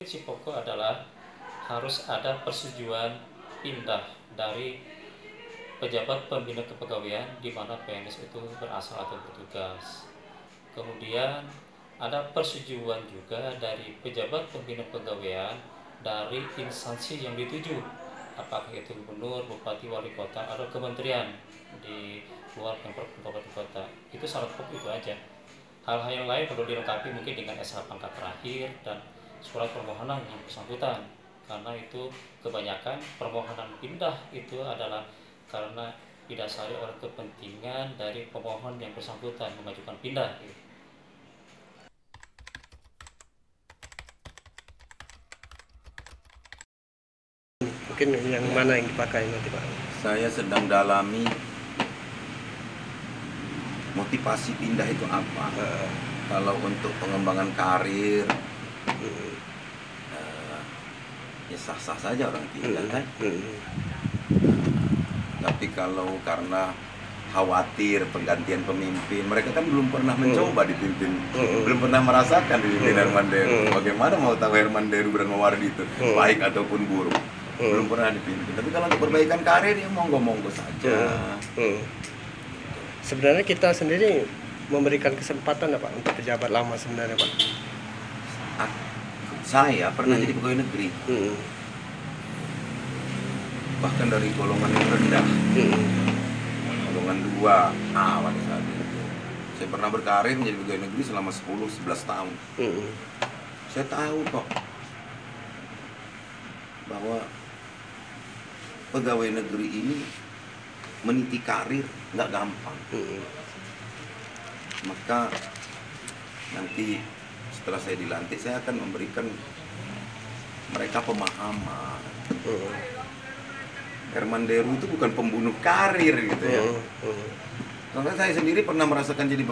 Prinsip pokok adalah harus ada persetujuan pindah dari pejabat pembina kepegawaian di mana PNS itu berasal atau bertugas. Kemudian ada persetujuan juga dari pejabat pembina kepegawaian dari instansi yang dituju, apakah itu gubernur, bupati, wali kota, atau kementerian di luar Pemprov kabupaten kota. Itu syarat pokok itu aja. Hal-hal yang lain perlu dilengkapi mungkin dengan SH pangkat terakhir dan surat permohonan yang bersangkutan, karena itu kebanyakan permohonan pindah itu adalah karena didasari oleh kepentingan dari pemohon yang bersangkutan mengajukan pindah. Mungkin yang mana yang dipakai nanti Pak? Saya sedang dalami motivasi pindah itu apa. Kalau untuk pengembangan karir, ya sah-sah saja orang pindah kan. Tapi kalau karena khawatir penggantian pemimpin, mereka kan belum pernah mencoba dipimpin, belum pernah merasakan dipimpin Herman Deru. Bagaimana mau tahu Herman Deru Mawardi itu baik ataupun buruk? Belum pernah dipimpin. Tapi kalau untuk perbaikan karir ya monggo-monggo saja. Sebenarnya kita sendiri memberikan kesempatan apa untuk pejabat lama sebenarnya Pak? Saya pernah jadi pegawai negeri, bahkan dari golongan yang rendah, golongan 2A pada saat itu. Saya pernah berkarir menjadi pegawai negeri selama 10-11 tahun. Saya tahu kok bahwa pegawai negeri ini meniti karir nggak gampang. Maka nanti setelah saya dilantik, saya akan memberikan mereka pemahaman. Herman Deru itu bukan pembunuh karir gitu ya. Karena saya sendiri pernah merasakan jadi